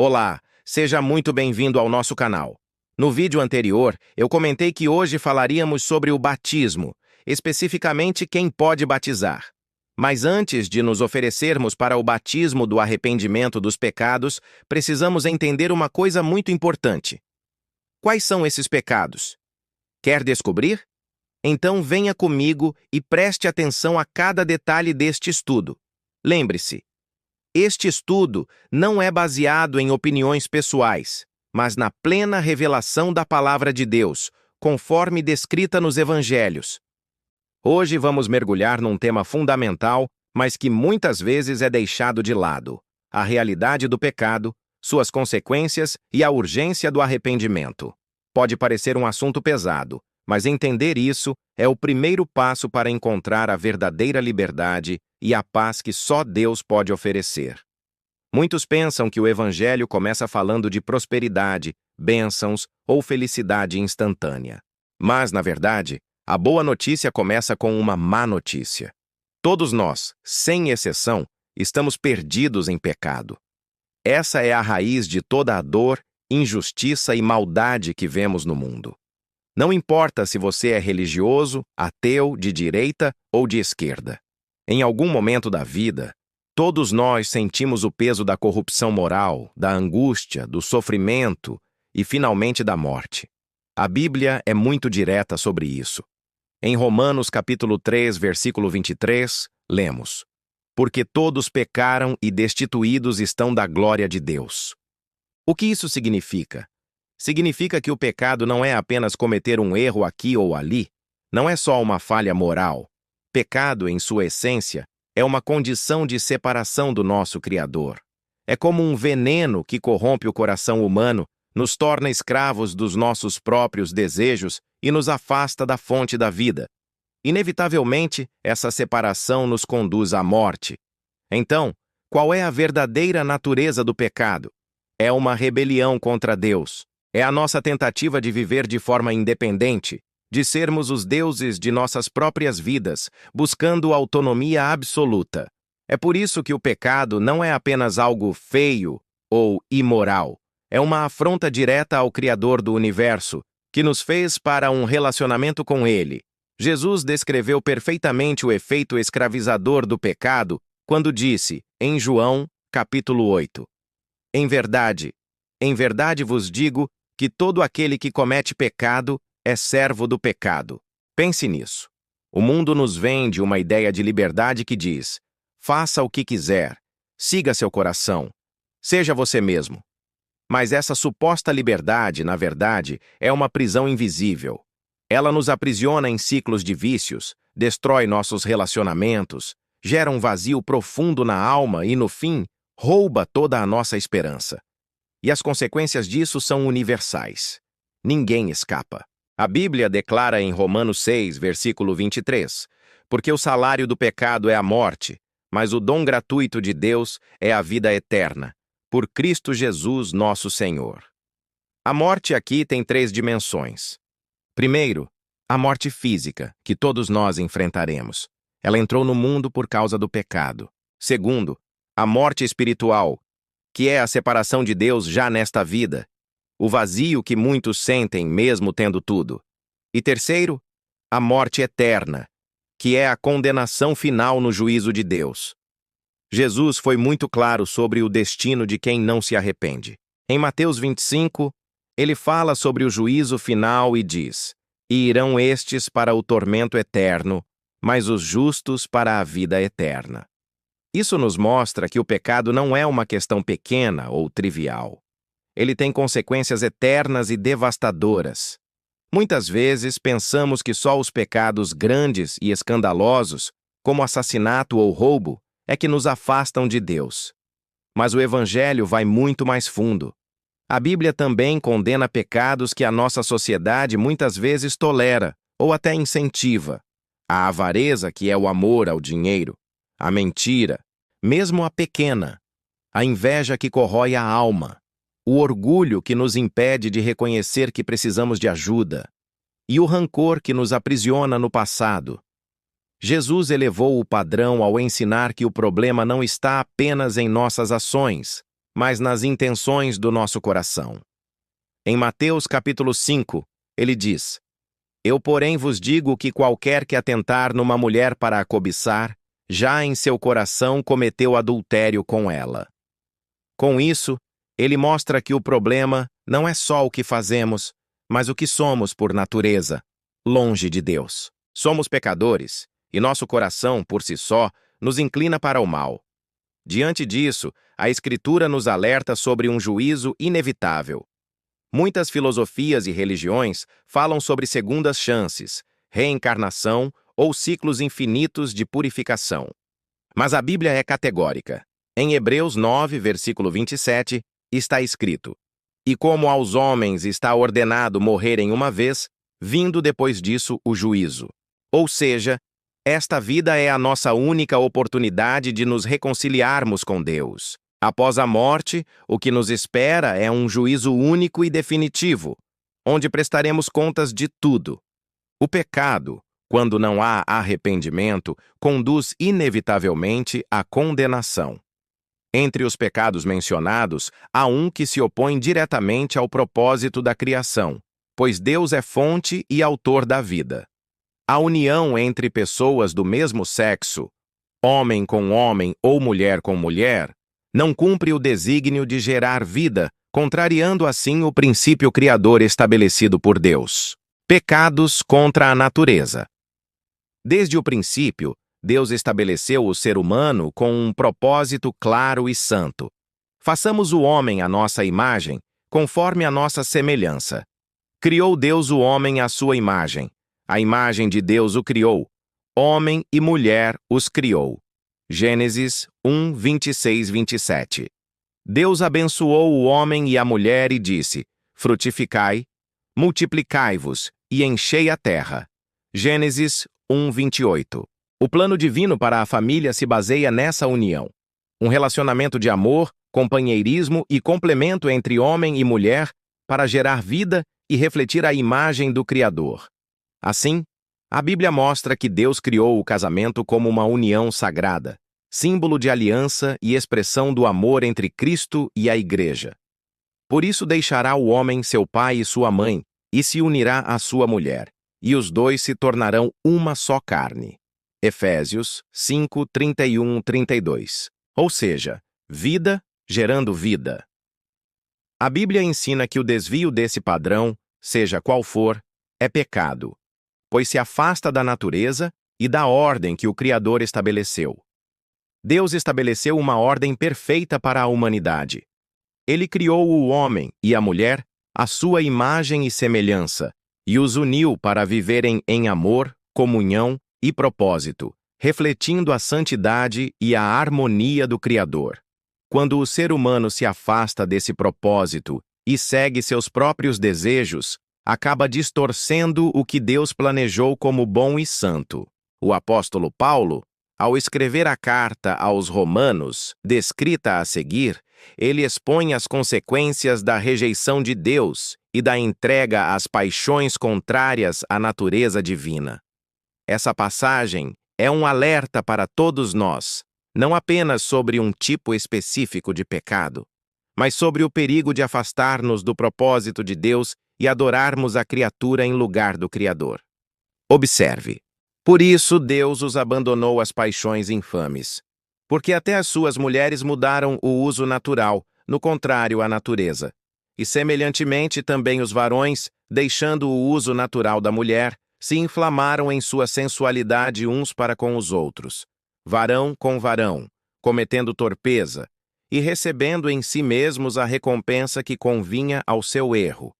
Olá, seja muito bem-vindo ao nosso canal. No vídeo anterior, eu comentei que hoje falaríamos sobre o batismo, especificamente quem pode batizar. Mas antes de nos oferecermos para o batismo do arrependimento dos pecados, precisamos entender uma coisa muito importante. Quais são esses pecados? Quer descobrir? Então venha comigo e preste atenção a cada detalhe deste estudo. Lembre-se, este estudo não é baseado em opiniões pessoais, mas na plena revelação da Palavra de Deus, conforme descrita nos Evangelhos. Hoje vamos mergulhar num tema fundamental, mas que muitas vezes é deixado de lado: a realidade do pecado, suas consequências e a urgência do arrependimento. Pode parecer um assunto pesado, mas entender isso é o primeiro passo para encontrar a verdadeira liberdade e a paz que só Deus pode oferecer. Muitos pensam que o Evangelho começa falando de prosperidade, bênçãos ou felicidade instantânea. Mas, na verdade, a boa notícia começa com uma má notícia. Todos nós, sem exceção, estamos perdidos em pecado. Essa é a raiz de toda a dor, injustiça e maldade que vemos no mundo. Não importa se você é religioso, ateu, de direita ou de esquerda. Em algum momento da vida, todos nós sentimos o peso da corrupção moral, da angústia, do sofrimento e, finalmente, da morte. A Bíblia é muito direta sobre isso. Em Romanos capítulo 3, versículo 23, lemos: "Porque todos pecaram e destituídos estão da glória de Deus." O que isso significa? Significa que o pecado não é apenas cometer um erro aqui ou ali, não é só uma falha moral. Pecado, em sua essência, é uma condição de separação do nosso Criador. É como um veneno que corrompe o coração humano, nos torna escravos dos nossos próprios desejos e nos afasta da fonte da vida. Inevitavelmente, essa separação nos conduz à morte. Então, qual é a verdadeira natureza do pecado? É uma rebelião contra Deus. É a nossa tentativa de viver de forma independente, de sermos os deuses de nossas próprias vidas, buscando autonomia absoluta. É por isso que o pecado não é apenas algo feio ou imoral. É uma afronta direta ao Criador do universo, que nos fez para um relacionamento com Ele. Jesus descreveu perfeitamente o efeito escravizador do pecado quando disse, em João, capítulo 8, em verdade vos digo que todo aquele que comete pecado é servo do pecado. Pense nisso. O mundo nos vende uma ideia de liberdade que diz: faça o que quiser, siga seu coração, seja você mesmo. Mas essa suposta liberdade, na verdade, é uma prisão invisível. Ela nos aprisiona em ciclos de vícios, destrói nossos relacionamentos, gera um vazio profundo na alma e, no fim, rouba toda a nossa esperança. E as consequências disso são universais. Ninguém escapa. A Bíblia declara em Romanos 6, versículo 23, porque o salário do pecado é a morte, mas o dom gratuito de Deus é a vida eterna, por Cristo Jesus, nosso Senhor. A morte aqui tem 3 dimensões. Primeiro, a morte física, que todos nós enfrentaremos. Ela entrou no mundo por causa do pecado. Segundo, a morte espiritual, que é a separação de Deus já nesta vida, o vazio que muitos sentem mesmo tendo tudo. E terceiro, a morte eterna, que é a condenação final no juízo de Deus. Jesus foi muito claro sobre o destino de quem não se arrepende. Em Mateus 25, ele fala sobre o juízo final e diz: "E irão estes para o tormento eterno, mas os justos para a vida eterna." Isso nos mostra que o pecado não é uma questão pequena ou trivial. Ele tem consequências eternas e devastadoras. Muitas vezes pensamos que só os pecados grandes e escandalosos, como assassinato ou roubo, é que nos afastam de Deus. Mas o Evangelho vai muito mais fundo. A Bíblia também condena pecados que a nossa sociedade muitas vezes tolera ou até incentiva. A avareza, que é o amor ao dinheiro, a mentira, mesmo a pequena, a inveja que corrói a alma, o orgulho que nos impede de reconhecer que precisamos de ajuda, e o rancor que nos aprisiona no passado. Jesus elevou o padrão ao ensinar que o problema não está apenas em nossas ações, mas nas intenções do nosso coração. Em Mateus capítulo 5, ele diz: Eu, porém, vos digo que qualquer que atentar numa mulher para a cobiçar, já em seu coração cometeu adultério com ela. Com isso, ele mostra que o problema não é só o que fazemos, mas o que somos por natureza, longe de Deus. Somos pecadores, e nosso coração, por si só, nos inclina para o mal. Diante disso, a Escritura nos alerta sobre um juízo inevitável. Muitas filosofias e religiões falam sobre segundas chances, reencarnação ou ciclos infinitos de purificação. Mas a Bíblia é categórica. Em Hebreus 9, versículo 27, está escrito: E como aos homens está ordenado morrerem uma vez, vindo depois disso o juízo. Ou seja, esta vida é a nossa única oportunidade de nos reconciliarmos com Deus. Após a morte, o que nos espera é um juízo único e definitivo, onde prestaremos contas de tudo. O pecado, quando não há arrependimento, conduz inevitavelmente à condenação. Entre os pecados mencionados, há um que se opõe diretamente ao propósito da criação, pois Deus é fonte e autor da vida. A união entre pessoas do mesmo sexo, homem com homem ou mulher com mulher, não cumpre o desígnio de gerar vida, contrariando assim o princípio criador estabelecido por Deus. Pecados contra a natureza. Desde o princípio, Deus estabeleceu o ser humano com um propósito claro e santo. Façamos o homem à nossa imagem, conforme a nossa semelhança. Criou Deus o homem à sua imagem. A imagem de Deus o criou. Homem e mulher os criou. Gênesis 1, 26, 27. Deus abençoou o homem e a mulher e disse: Frutificai, multiplicai-vos e enchei a terra. Gênesis 1, 28. O plano divino para a família se baseia nessa união. Um relacionamento de amor, companheirismo e complemento entre homem e mulher para gerar vida e refletir a imagem do Criador. Assim, a Bíblia mostra que Deus criou o casamento como uma união sagrada, símbolo de aliança e expressão do amor entre Cristo e a Igreja. Por isso deixará o homem seu pai e sua mãe, e se unirá à sua mulher, e os dois se tornarão uma só carne. Efésios 5, 31, 32. Ou seja, vida gerando vida. A Bíblia ensina que o desvio desse padrão, seja qual for, é pecado, pois se afasta da natureza e da ordem que o Criador estabeleceu. Deus estabeleceu uma ordem perfeita para a humanidade. Ele criou o homem e a mulher à sua imagem e semelhança, e os uniu para viverem em amor, comunhão e propósito, refletindo a santidade e a harmonia do Criador. Quando o ser humano se afasta desse propósito e segue seus próprios desejos, acaba distorcendo o que Deus planejou como bom e santo. O apóstolo Paulo, ao escrever a carta aos Romanos, descrita a seguir, ele expõe as consequências da rejeição de Deus e da entrega às paixões contrárias à natureza divina. Essa passagem é um alerta para todos nós, não apenas sobre um tipo específico de pecado, mas sobre o perigo de afastar-nos do propósito de Deus e adorarmos a criatura em lugar do Criador. Observe. Por isso Deus os abandonou às paixões infames, porque até as suas mulheres mudaram o uso natural, no contrário à natureza. E semelhantemente também os varões, deixando o uso natural da mulher, se inflamaram em sua sensualidade uns para com os outros, varão com varão, cometendo torpeza, e recebendo em si mesmos a recompensa que convinha ao seu erro.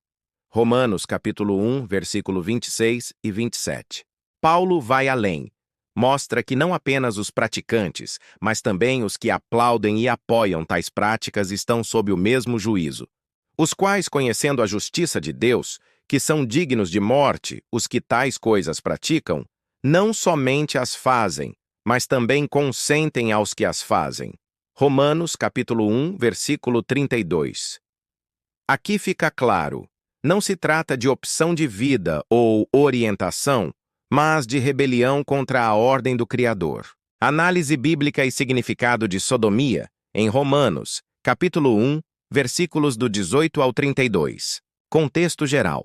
Romanos capítulo 1, versículo 26 e 27. Paulo vai além. Mostra que não apenas os praticantes, mas também os que aplaudem e apoiam tais práticas estão sob o mesmo juízo. Os quais, conhecendo a justiça de Deus, que são dignos de morte os que tais coisas praticam, não somente as fazem, mas também consentem aos que as fazem. Romanos capítulo 1, versículo 32. Aqui fica claro. Não se trata de opção de vida ou orientação, mas de rebelião contra a ordem do Criador. Análise bíblica e significado de sodomia, em Romanos, Capítulo 1, versículos do 18 ao 32. Contexto geral.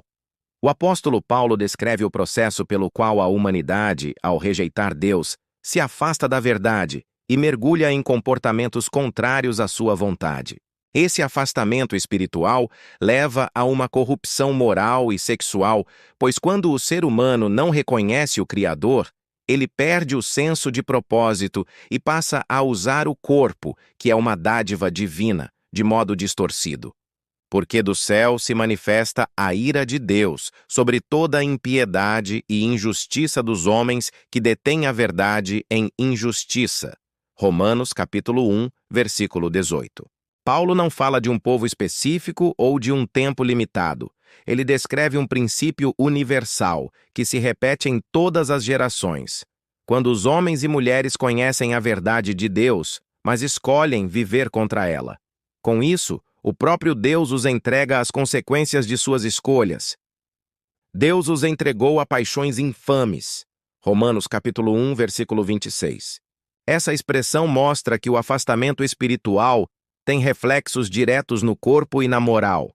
O apóstolo Paulo descreve o processo pelo qual a humanidade, ao rejeitar Deus, se afasta da verdade e mergulha em comportamentos contrários à sua vontade. Esse afastamento espiritual leva a uma corrupção moral e sexual, pois quando o ser humano não reconhece o Criador, ele perde o senso de propósito e passa a usar o corpo, que é uma dádiva divina, de modo distorcido. Porque do céu se manifesta a ira de Deus sobre toda a impiedade e injustiça dos homens que detêm a verdade em injustiça. Romanos capítulo 1, versículo 18. Paulo não fala de um povo específico ou de um tempo limitado. Ele descreve um princípio universal, que se repete em todas as gerações. Quando os homens e mulheres conhecem a verdade de Deus, mas escolhem viver contra ela. Com isso, o próprio Deus os entrega às consequências de suas escolhas. Deus os entregou a paixões infames. Romanos capítulo 1, versículo 26. Essa expressão mostra que o afastamento espiritual tem reflexos diretos no corpo e na moral.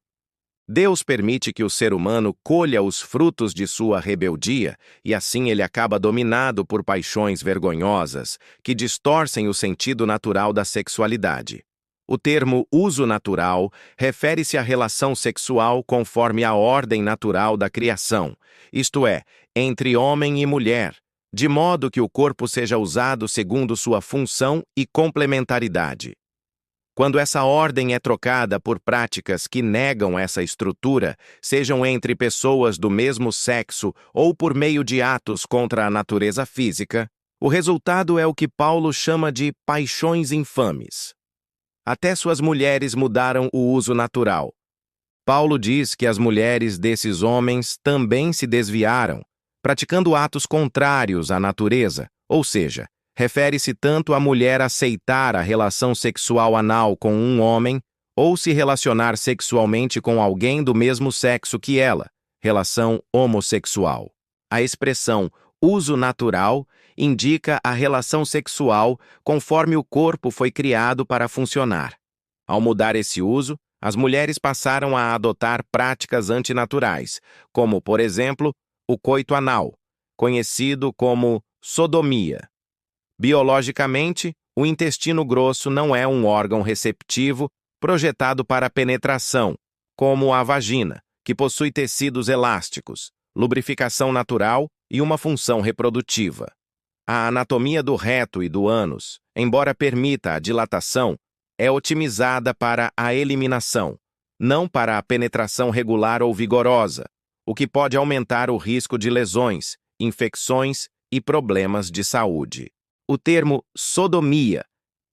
Deus permite que o ser humano colha os frutos de sua rebeldia e assim ele acaba dominado por paixões vergonhosas que distorcem o sentido natural da sexualidade. O termo uso natural refere-se à relação sexual conforme a ordem natural da criação, isto é, entre homem e mulher, de modo que o corpo seja usado segundo sua função e complementaridade. Quando essa ordem é trocada por práticas que negam essa estrutura, sejam entre pessoas do mesmo sexo ou por meio de atos contra a natureza física, o resultado é o que Paulo chama de paixões infames. Até suas mulheres mudaram o uso natural. Paulo diz que as mulheres desses homens também se desviaram, praticando atos contrários à natureza, ou seja, refere-se tanto à mulher aceitar a relação sexual anal com um homem ou se relacionar sexualmente com alguém do mesmo sexo que ela, relação homossexual. A expressão uso natural indica a relação sexual conforme o corpo foi criado para funcionar. Ao mudar esse uso, as mulheres passaram a adotar práticas antinaturais, como, por exemplo, o coito anal, conhecido como sodomia. Biologicamente, o intestino grosso não é um órgão receptivo projetado para penetração, como a vagina, que possui tecidos elásticos, lubrificação natural e uma função reprodutiva. A anatomia do reto e do ânus, embora permita a dilatação, é otimizada para a eliminação, não para a penetração regular ou vigorosa, o que pode aumentar o risco de lesões, infecções e problemas de saúde. O termo sodomia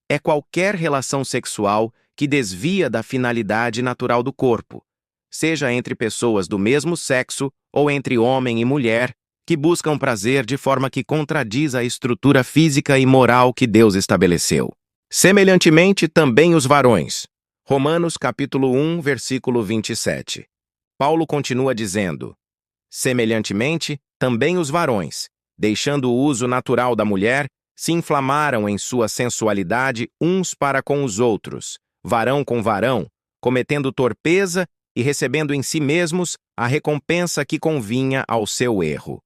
é qualquer relação sexual que desvia da finalidade natural do corpo, seja entre pessoas do mesmo sexo ou entre homem e mulher, que buscam prazer de forma que contradiz a estrutura física e moral que Deus estabeleceu. Semelhantemente, também os varões. Romanos capítulo 1, versículo 27. Paulo continua dizendo: semelhantemente, também os varões, deixando o uso natural da mulher, se inflamaram em sua sensualidade uns para com os outros, varão com varão, cometendo torpeza e recebendo em si mesmos a recompensa que convinha ao seu erro.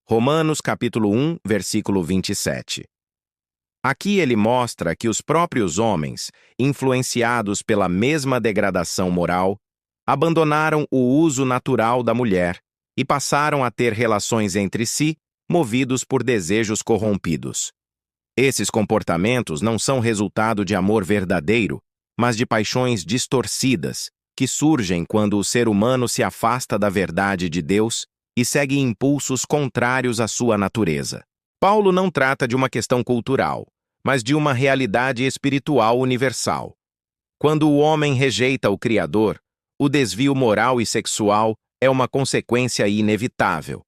Romanos capítulo 1, versículo 27. Aqui ele mostra que os próprios homens, influenciados pela mesma degradação moral, abandonaram o uso natural da mulher e passaram a ter relações entre si, movidos por desejos corrompidos. Esses comportamentos não são resultado de amor verdadeiro, mas de paixões distorcidas, que surgem quando o ser humano se afasta da verdade de Deus e segue impulsos contrários à sua natureza. Paulo não trata de uma questão cultural, mas de uma realidade espiritual universal. Quando o homem rejeita o Criador, o desvio moral e sexual é uma consequência inevitável.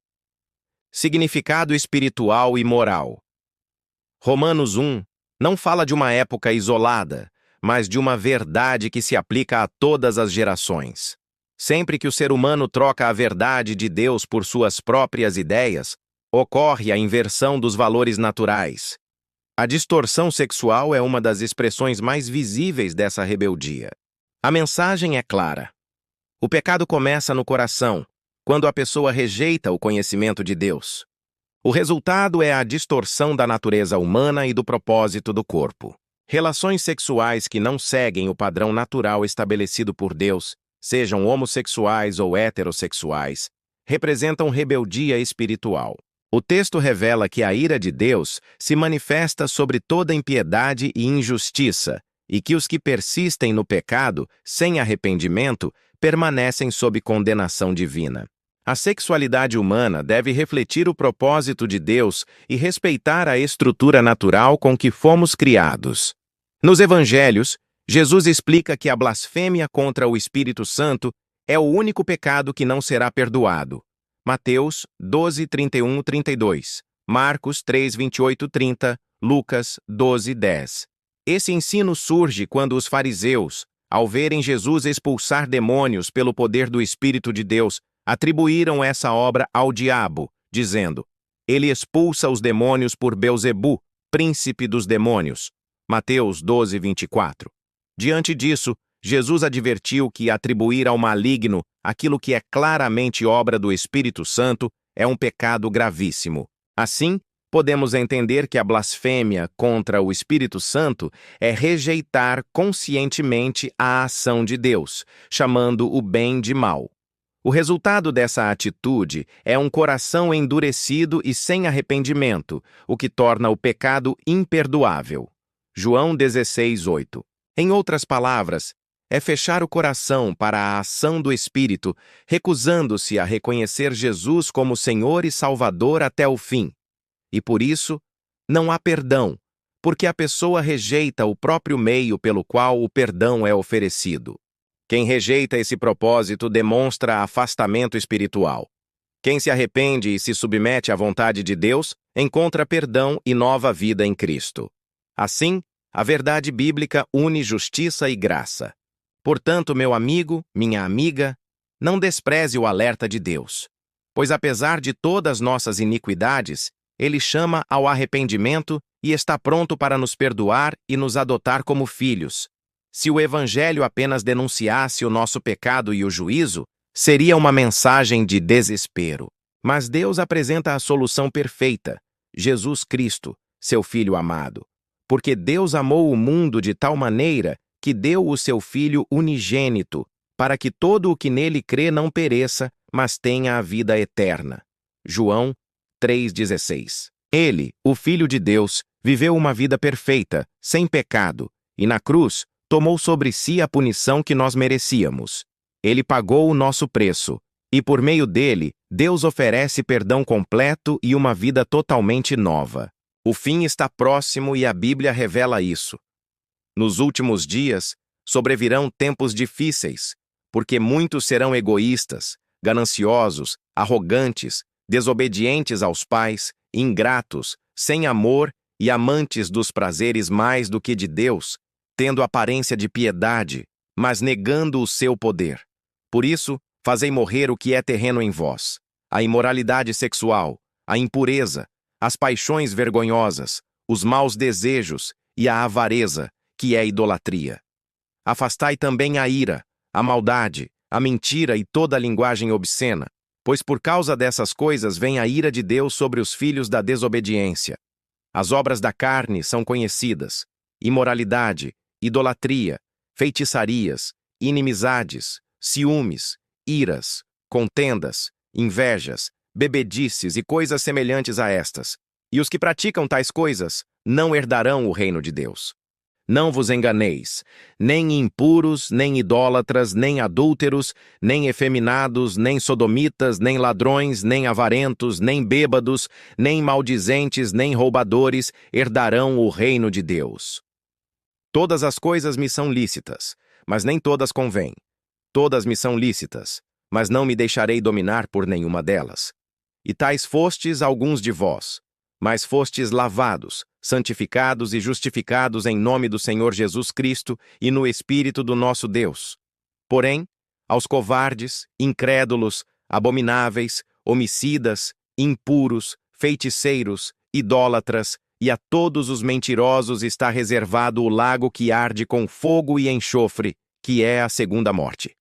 Significado espiritual e moral. Romanos 1 não fala de uma época isolada, mas de uma verdade que se aplica a todas as gerações. Sempre que o ser humano troca a verdade de Deus por suas próprias ideias, ocorre a inversão dos valores naturais. A distorção sexual é uma das expressões mais visíveis dessa rebeldia. A mensagem é clara. O pecado começa no coração, quando a pessoa rejeita o conhecimento de Deus. O resultado é a distorção da natureza humana e do propósito do corpo. Relações sexuais que não seguem o padrão natural estabelecido por Deus, sejam homossexuais ou heterossexuais, representam rebeldia espiritual. O texto revela que a ira de Deus se manifesta sobre toda impiedade e injustiça, e que os que persistem no pecado, sem arrependimento, permanecem sob condenação divina. A sexualidade humana deve refletir o propósito de Deus e respeitar a estrutura natural com que fomos criados. Nos Evangelhos, Jesus explica que a blasfêmia contra o Espírito Santo é o único pecado que não será perdoado. Mateus 12, 31, 32, Marcos 3, 28, 30, Lucas 12, 10. Esse ensino surge quando os fariseus, ao verem Jesus expulsar demônios pelo poder do Espírito de Deus, atribuíram essa obra ao diabo, dizendo: ele expulsa os demônios por Belzebu, príncipe dos demônios. Mateus 12, 24. Diante disso, Jesus advertiu que atribuir ao maligno aquilo que é claramente obra do Espírito Santo é um pecado gravíssimo. Assim, podemos entender que a blasfêmia contra o Espírito Santo é rejeitar conscientemente a ação de Deus, chamando o bem de mal. O resultado dessa atitude é um coração endurecido e sem arrependimento, o que torna o pecado imperdoável. João 16, 8. Em outras palavras, é fechar o coração para a ação do Espírito, recusando-se a reconhecer Jesus como Senhor e Salvador até o fim. E por isso, não há perdão, porque a pessoa rejeita o próprio meio pelo qual o perdão é oferecido. Quem rejeita esse propósito demonstra afastamento espiritual. Quem se arrepende e se submete à vontade de Deus encontra perdão e nova vida em Cristo. Assim, a verdade bíblica une justiça e graça. Portanto, meu amigo, minha amiga, não despreze o alerta de Deus, pois apesar de todas nossas iniquidades, Ele chama ao arrependimento e está pronto para nos perdoar e nos adotar como filhos. Se o Evangelho apenas denunciasse o nosso pecado e o juízo, seria uma mensagem de desespero. Mas Deus apresenta a solução perfeita, Jesus Cristo, seu Filho amado. Porque Deus amou o mundo de tal maneira que deu o seu Filho unigênito, para que todo o que nele crê não pereça, mas tenha a vida eterna. João 3,16. Ele, o Filho de Deus, viveu uma vida perfeita, sem pecado, e na cruz tomou sobre si a punição que nós merecíamos. Ele pagou o nosso preço, e por meio dele, Deus oferece perdão completo e uma vida totalmente nova. O fim está próximo e a Bíblia revela isso. Nos últimos dias, sobrevirão tempos difíceis, porque muitos serão egoístas, gananciosos, arrogantes, desobedientes aos pais, ingratos, sem amor e amantes dos prazeres mais do que de Deus, tendo aparência de piedade, mas negando o seu poder. Por isso, fazei morrer o que é terreno em vós: a imoralidade sexual, a impureza, as paixões vergonhosas, os maus desejos e a avareza, que é idolatria. Afastai também a ira, a maldade, a mentira e toda a linguagem obscena, pois por causa dessas coisas vem a ira de Deus sobre os filhos da desobediência. As obras da carne são conhecidas: imoralidade, idolatria, feitiçarias, inimizades, ciúmes, iras, contendas, invejas, bebedices e coisas semelhantes a estas. E os que praticam tais coisas não herdarão o reino de Deus. Não vos enganeis, nem impuros, nem idólatras, nem adúlteros, nem efeminados, nem sodomitas, nem ladrões, nem avarentos, nem bêbados, nem maldizentes, nem roubadores herdarão o reino de Deus. Todas as coisas me são lícitas, mas nem todas convêm. Todas me são lícitas, mas não me deixarei dominar por nenhuma delas. E tais fostes alguns de vós, mas fostes lavados, santificados e justificados em nome do Senhor Jesus Cristo e no Espírito do nosso Deus. Porém, aos covardes, incrédulos, abomináveis, homicidas, impuros, feiticeiros, idólatras, e a todos os mentirosos está reservado o lago que arde com fogo e enxofre, que é a segunda morte.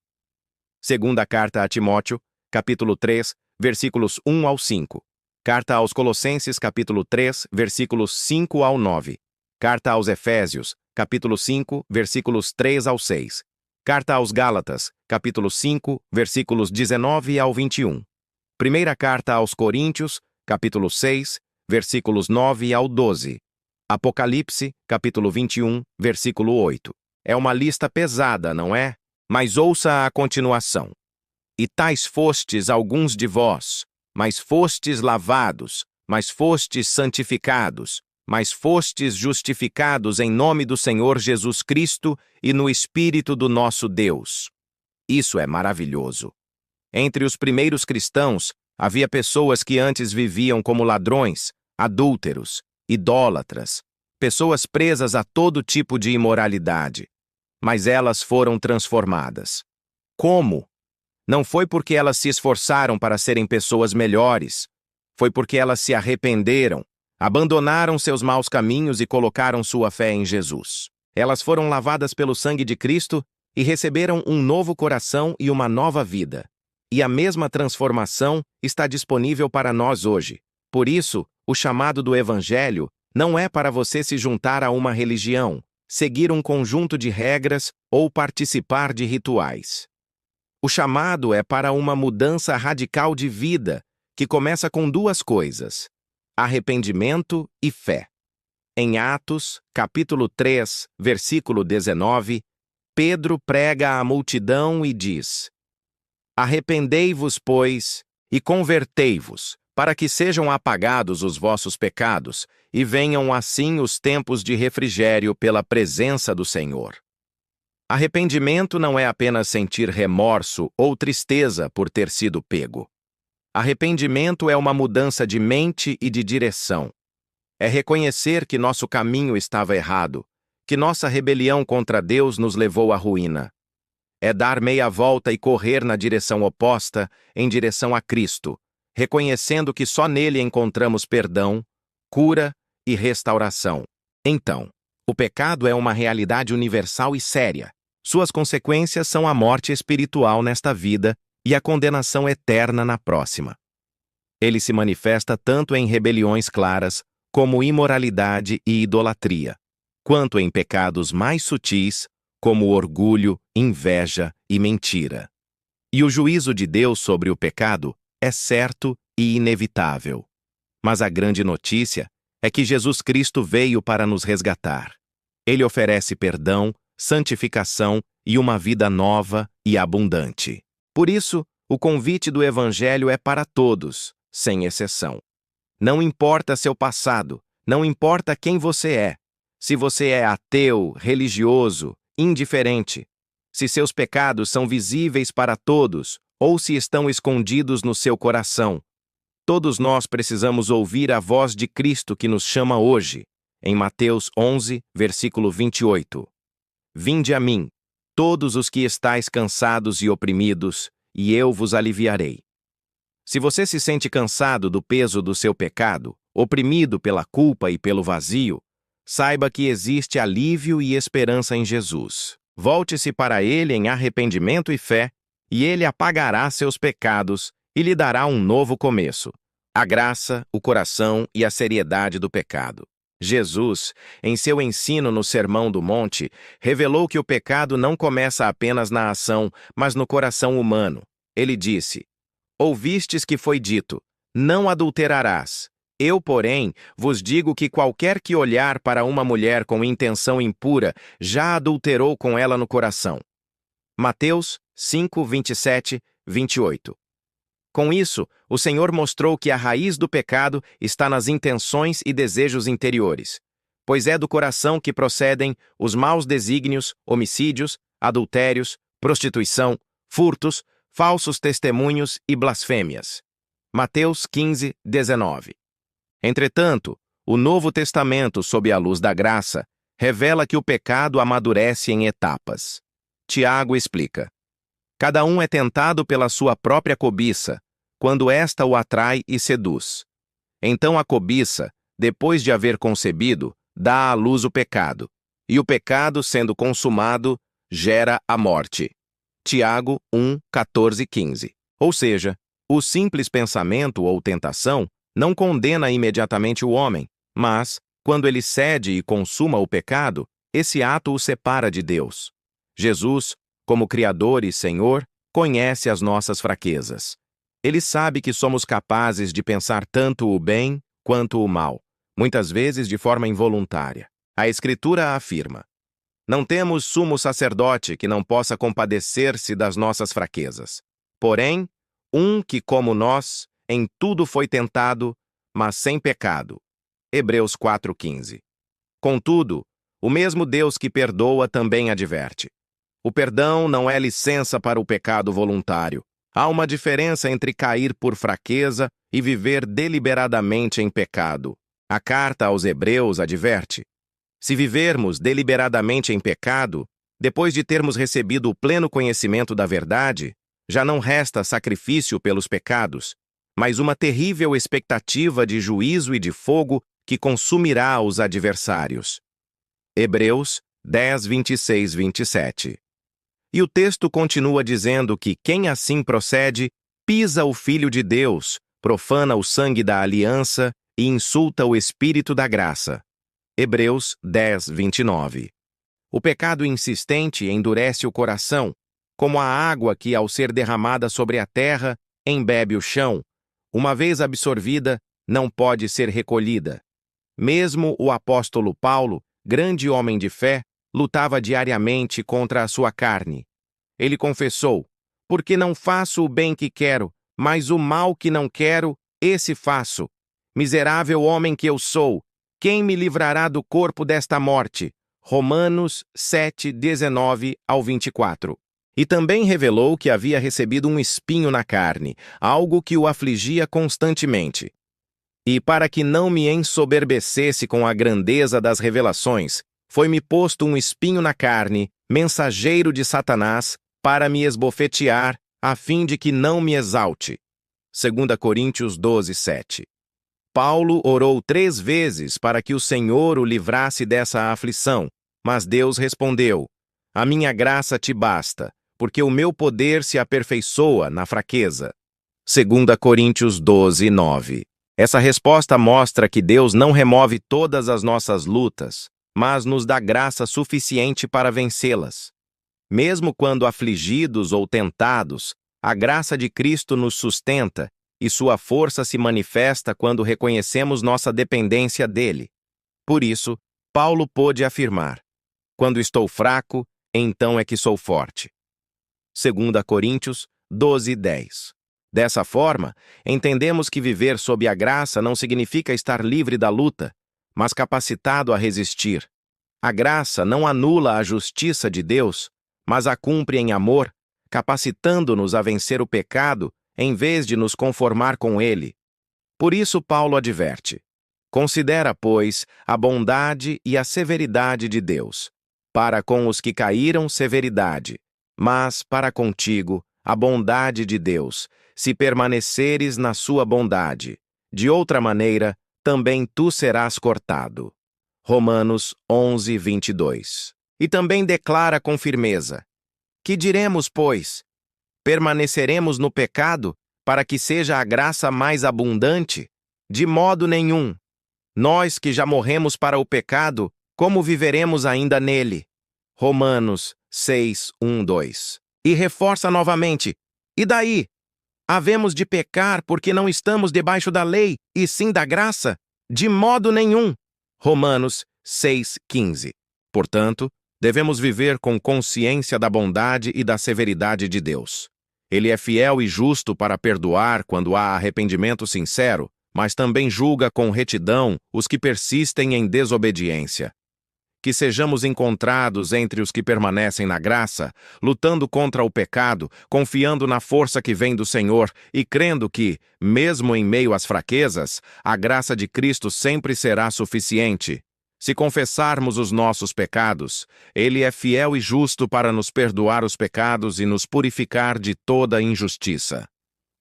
Segunda carta a Timóteo, capítulo 3, versículos 1 ao 5. Carta aos Colossenses, capítulo 3, versículos 5 ao 9. Carta aos Efésios, capítulo 5, versículos 3 ao 6. Carta aos Gálatas, capítulo 5, versículos 19 ao 21. Primeira carta aos Coríntios, capítulo 6, versículos 9 ao 12. Apocalipse, capítulo 21, versículo 8. É uma lista pesada, não é? Mas ouça a continuação. E tais fostes alguns de vós, mas fostes lavados, mas fostes santificados, mas fostes justificados em nome do Senhor Jesus Cristo e no Espírito do nosso Deus. Isso é maravilhoso. Entre os primeiros cristãos, havia pessoas que antes viviam como ladrões, adúlteros, idólatras, pessoas presas a todo tipo de imoralidade. Mas elas foram transformadas. Como? Não foi porque elas se esforçaram para serem pessoas melhores. Foi porque elas se arrependeram, abandonaram seus maus caminhos e colocaram sua fé em Jesus. Elas foram lavadas pelo sangue de Cristo e receberam um novo coração e uma nova vida. E a mesma transformação está disponível para nós hoje. Por isso, o chamado do Evangelho não é para você se juntar a uma religião, seguir um conjunto de regras ou participar de rituais. O chamado é para uma mudança radical de vida, que começa com duas coisas: arrependimento e fé. Em Atos, capítulo 3, versículo 19, Pedro prega à multidão e diz: Arrependei-vos, pois, e convertei-vos, para que sejam apagados os vossos pecados, e venham assim os tempos de refrigério pela presença do Senhor. Arrependimento não é apenas sentir remorso ou tristeza por ter sido pego. Arrependimento é uma mudança de mente e de direção. É reconhecer que nosso caminho estava errado, que nossa rebelião contra Deus nos levou à ruína. É dar meia volta e correr na direção oposta, em direção a Cristo, reconhecendo que só nele encontramos perdão, cura e restauração. Então, o pecado é uma realidade universal e séria. Suas consequências são a morte espiritual nesta vida e a condenação eterna na próxima. Ele se manifesta tanto em rebeliões claras, como imoralidade e idolatria, quanto em pecados mais sutis, como orgulho, inveja e mentira. E o juízo de Deus sobre o pecado é certo e inevitável. Mas a grande notícia é que Jesus Cristo veio para nos resgatar. Ele oferece perdão, santificação e uma vida nova e abundante. Por isso, o convite do Evangelho é para todos, sem exceção. Não importa seu passado, não importa quem você é, se você é ateu, religioso, indiferente, se seus pecados são visíveis para todos ou se estão escondidos no seu coração. Todos nós precisamos ouvir a voz de Cristo que nos chama hoje, em Mateus 11, versículo 28. Vinde a mim, todos os que estáis cansados e oprimidos, e eu vos aliviarei. Se você se sente cansado do peso do seu pecado, oprimido pela culpa e pelo vazio, saiba que existe alívio e esperança em Jesus. Volte-se para Ele em arrependimento e fé, e Ele apagará seus pecados e lhe dará um novo começo. A graça, o coração e a seriedade do pecado. Jesus, em seu ensino no Sermão do Monte, revelou que o pecado não começa apenas na ação, mas no coração humano. Ele disse: Ouvistes que foi dito, não adulterarás. Eu, porém, vos digo que qualquer que olhar para uma mulher com intenção impura já adulterou com ela no coração. Mateus 5, 27, 28. Com isso, o Senhor mostrou que a raiz do pecado está nas intenções e desejos interiores, pois é do coração que procedem os maus desígnios, homicídios, adultérios, prostituição, furtos, falsos testemunhos e blasfêmias. Mateus 15, 19. Entretanto, o Novo Testamento, sob a luz da graça, revela que o pecado amadurece em etapas. Tiago explica: Cada um é tentado pela sua própria cobiça, quando esta o atrai e seduz. Então a cobiça, depois de haver concebido, dá à luz o pecado. E o pecado, sendo consumado, gera a morte. Tiago 1, 14 e 15. Ou seja, o simples pensamento ou tentação não condena imediatamente o homem, mas, quando ele cede e consuma o pecado, esse ato o separa de Deus. Jesus, como Criador e Senhor, conhece as nossas fraquezas. Ele sabe que somos capazes de pensar tanto o bem quanto o mal, muitas vezes de forma involuntária. A Escritura afirma: não temos sumo sacerdote que não possa compadecer-se das nossas fraquezas. Porém, um que, como nós, em tudo foi tentado, mas sem pecado. Hebreus 4:15. Contudo, o mesmo Deus que perdoa também adverte. O perdão não é licença para o pecado voluntário. Há uma diferença entre cair por fraqueza e viver deliberadamente em pecado. A carta aos Hebreus adverte: se vivermos deliberadamente em pecado, depois de termos recebido o pleno conhecimento da verdade, já não resta sacrifício pelos pecados, mas uma terrível expectativa de juízo e de fogo que consumirá os adversários. Hebreus 10, 26, 27. E o texto continua dizendo que quem assim procede pisa o Filho de Deus, profana o sangue da aliança e insulta o Espírito da graça. Hebreus 10, 29. O pecado insistente endurece o coração, como a água que, ao ser derramada sobre a terra, embebe o chão. Uma vez absorvida, não pode ser recolhida. Mesmo o apóstolo Paulo, grande homem de fé, lutava diariamente contra a sua carne. Ele confessou: porque não faço o bem que quero, mas o mal que não quero, esse faço. Miserável homem que eu sou, quem me livrará do corpo desta morte? Romanos 7, 19 ao 24. E também revelou que havia recebido um espinho na carne, algo que o afligia constantemente. E para que não me ensoberbecesse com a grandeza das revelações, foi-me posto um espinho na carne, mensageiro de Satanás, para me esbofetear, a fim de que não me exalte. 2 Coríntios 12, 7. Paulo orou 3 vezes para que o Senhor o livrasse dessa aflição, mas Deus respondeu: a minha graça te basta, porque o meu poder se aperfeiçoa na fraqueza. 2 Coríntios 12, 9. Essa resposta mostra que Deus não remove todas as nossas lutas, mas nos dá graça suficiente para vencê-las. Mesmo quando afligidos ou tentados, a graça de Cristo nos sustenta e sua força se manifesta quando reconhecemos nossa dependência dele. Por isso, Paulo pôde afirmar: quando estou fraco, então é que sou forte. 2 Coríntios 12, 10. Dessa forma, entendemos que viver sob a graça não significa estar livre da luta, mas capacitado a resistir. A graça não anula a justiça de Deus, mas a cumpre em amor, capacitando-nos a vencer o pecado em vez de nos conformar com ele. Por isso Paulo adverte: considera, pois, a bondade e a severidade de Deus. Para com os que caíram, severidade, mas para contigo, a bondade de Deus, se permaneceres na sua bondade. De outra maneira, também tu serás cortado. Romanos 11, 22. E também declara com firmeza: que diremos, pois? Permaneceremos no pecado, para que seja a graça mais abundante? De modo nenhum. Nós que já morremos para o pecado, como viveremos ainda nele? Romanos 6, 1, 2. E reforça novamente: e daí? Havemos de pecar porque não estamos debaixo da lei, e sim da graça? De modo nenhum. Romanos 6, 15. Portanto, devemos viver com consciência da bondade e da severidade de Deus. Ele é fiel e justo para perdoar quando há arrependimento sincero, mas também julga com retidão os que persistem em desobediência. Que sejamos encontrados entre os que permanecem na graça, lutando contra o pecado, confiando na força que vem do Senhor e crendo que, mesmo em meio às fraquezas, a graça de Cristo sempre será suficiente. Se confessarmos os nossos pecados, Ele é fiel e justo para nos perdoar os pecados e nos purificar de toda injustiça.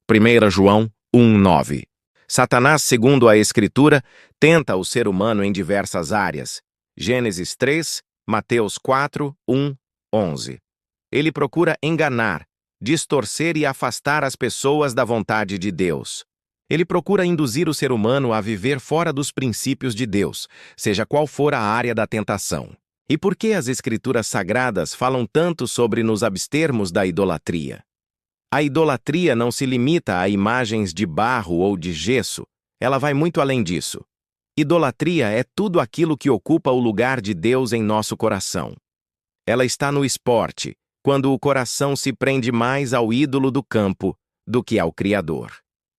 1 João 1, 9. Satanás, segundo a Escritura, tenta o ser humano em diversas áreas. Gênesis 3, Mateus 4, 1, 11. Ele procura enganar, distorcer e afastar as pessoas da vontade de Deus. Ele procura induzir o ser humano a viver fora dos princípios de Deus, seja qual for a área da tentação. E por que as Escrituras Sagradas falam tanto sobre nos abstermos da idolatria? A idolatria não se limita a imagens de barro ou de gesso, ela vai muito além disso. Idolatria é tudo aquilo que ocupa o lugar de Deus em nosso coração. Ela está no esporte, quando o coração se prende mais ao ídolo do campo do que ao Criador.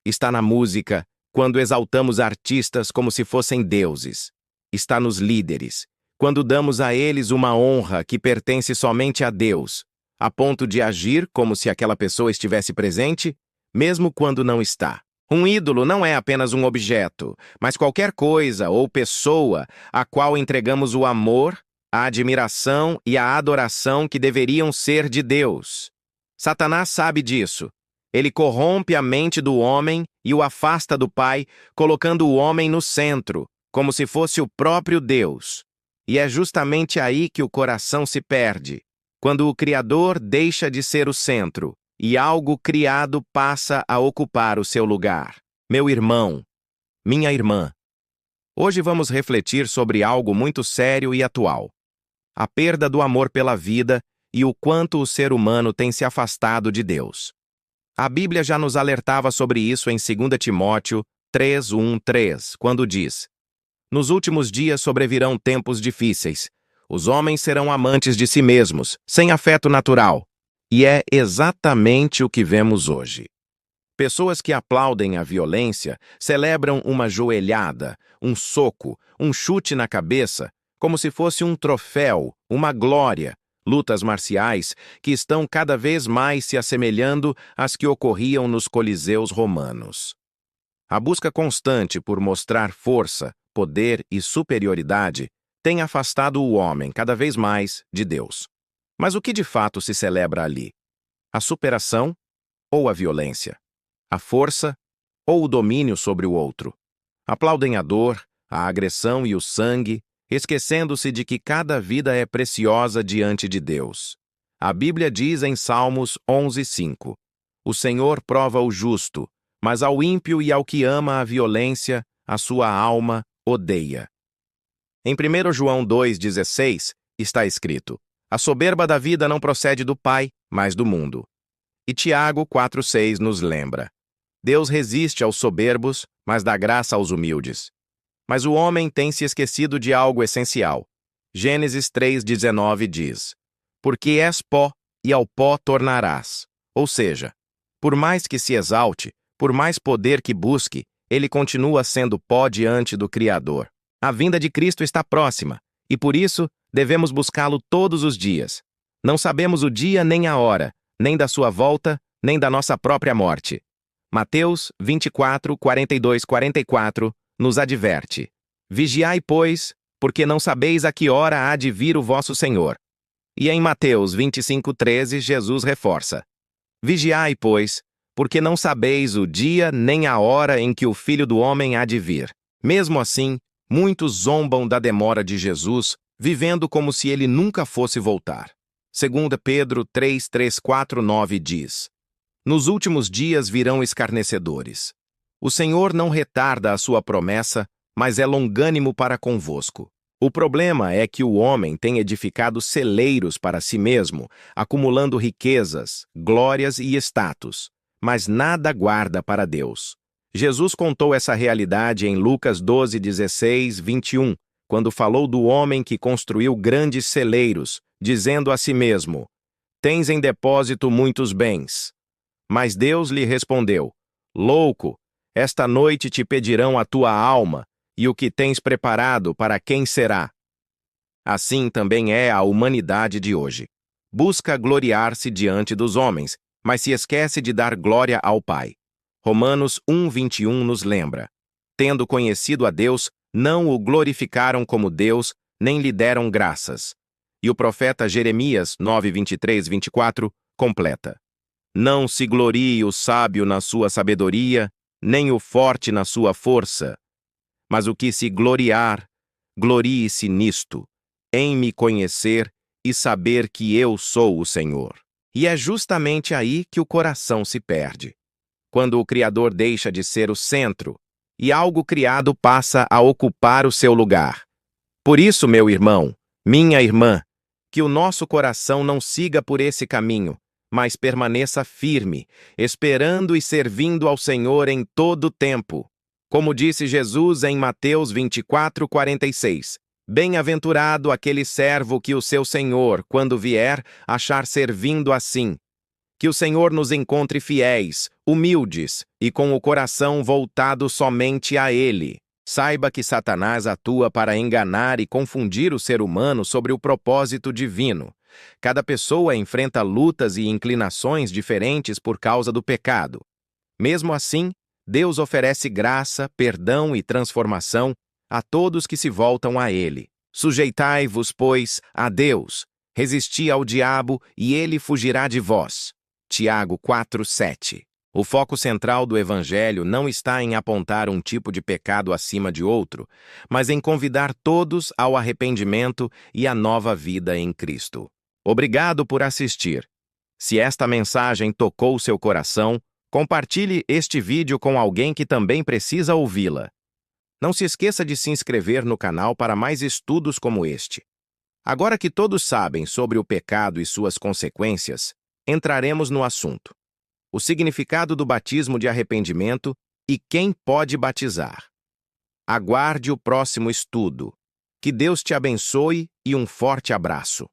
Está na música, quando exaltamos artistas como se fossem deuses. Está nos líderes, quando damos a eles uma honra que pertence somente a Deus, a ponto de agir como se aquela pessoa estivesse presente, mesmo quando não está. Um ídolo não é apenas um objeto, mas qualquer coisa ou pessoa a qual entregamos o amor, a admiração e a adoração que deveriam ser de Deus. Satanás sabe disso. Ele corrompe a mente do homem e o afasta do Pai, colocando o homem no centro, como se fosse o próprio Deus. E é justamente aí que o coração se perde, quando o Criador deixa de ser o centro e algo criado passa a ocupar o seu lugar. Meu irmão, minha irmã, hoje vamos refletir sobre algo muito sério e atual: a perda do amor pela vida e o quanto o ser humano tem se afastado de Deus. A Bíblia já nos alertava sobre isso em 2 Timóteo 3:1-3, quando diz: nos últimos dias sobrevirão tempos difíceis. Os homens serão amantes de si mesmos, sem afeto natural. E é exatamente o que vemos hoje. Pessoas que aplaudem a violência celebram uma joelhada, um soco, um chute na cabeça, como se fosse um troféu, uma glória, lutas marciais que estão cada vez mais se assemelhando às que ocorriam nos coliseus romanos. A busca constante por mostrar força, poder e superioridade tem afastado o homem cada vez mais de Deus. Mas o que de fato se celebra ali? A superação ou a violência? A força ou o domínio sobre o outro? Aplaudem a dor, a agressão e o sangue, esquecendo-se de que cada vida é preciosa diante de Deus. A Bíblia diz em Salmos 11:5: o Senhor prova o justo, mas ao ímpio e ao que ama a violência, a sua alma odeia. Em 1 João 2,16 está escrito: a soberba da vida não procede do Pai, mas do mundo. E Tiago 4,6 nos lembra: Deus resiste aos soberbos, mas dá graça aos humildes. Mas o homem tem se esquecido de algo essencial. Gênesis 3,19 diz: porque és pó, e ao pó tornarás. Ou seja, por mais que se exalte, por mais poder que busque, ele continua sendo pó diante do Criador. A vinda de Cristo está próxima, e por isso devemos buscá-lo todos os dias. Não sabemos o dia nem a hora, nem da sua volta, nem da nossa própria morte. Mateus 24, 42, 44 nos adverte: vigiai, pois, porque não sabeis a que hora há de vir o vosso Senhor. E em Mateus 25, 13, Jesus reforça: vigiai, pois, porque não sabeis o dia nem a hora em que o Filho do Homem há de vir. Mesmo assim, muitos zombam da demora de Jesus, vivendo como se ele nunca fosse voltar. 2 Pedro 3, 3, 4, 9 diz: nos últimos dias virão escarnecedores. O Senhor não retarda a sua promessa, mas é longânimo para convosco. O problema é que o homem tem edificado celeiros para si mesmo, acumulando riquezas, glórias e status, mas nada guarda para Deus. Jesus contou essa realidade em Lucas 12, 16, 21, quando falou do homem que construiu grandes celeiros, dizendo a si mesmo: tens em depósito muitos bens. Mas Deus lhe respondeu: louco, esta noite te pedirão a tua alma, e o que tens preparado para quem será? Assim também é a humanidade de hoje. Busca gloriar-se diante dos homens, mas se esquece de dar glória ao Pai. Romanos 1:21 nos lembra: tendo conhecido a Deus, não o glorificaram como Deus, nem lhe deram graças. E o profeta Jeremias 9:23-24 completa: não se glorie o sábio na sua sabedoria, nem o forte na sua força. Mas o que se gloriar, glorie-se nisto, em me conhecer e saber que eu sou o Senhor. E é justamente aí que o coração se perde. Quando o Criador deixa de ser o centro e algo criado passa a ocupar o seu lugar. Por isso, meu irmão, minha irmã, que o nosso coração não siga por esse caminho, mas permaneça firme, esperando e servindo ao Senhor em todo o tempo. Como disse Jesus em Mateus 24:46, bem-aventurado aquele servo que o seu Senhor, quando vier, achar servindo assim. Que o Senhor nos encontre fiéis, humildes e com o coração voltado somente a Ele. Saiba que Satanás atua para enganar e confundir o ser humano sobre o propósito divino. Cada pessoa enfrenta lutas e inclinações diferentes por causa do pecado. Mesmo assim, Deus oferece graça, perdão e transformação a todos que se voltam a Ele. Sujeitai-vos, pois, a Deus. Resisti ao diabo e ele fugirá de vós. Tiago 4:7. O foco central do Evangelho não está em apontar um tipo de pecado acima de outro, mas em convidar todos ao arrependimento e à nova vida em Cristo. Obrigado por assistir. Se esta mensagem tocou seu coração, compartilhe este vídeo com alguém que também precisa ouvi-la. Não se esqueça de se inscrever no canal para mais estudos como este. Agora que todos sabem sobre o pecado e suas consequências, entraremos no assunto. O significado do batismo de arrependimento e quem pode batizar. Aguarde o próximo estudo. Que Deus te abençoe e um forte abraço.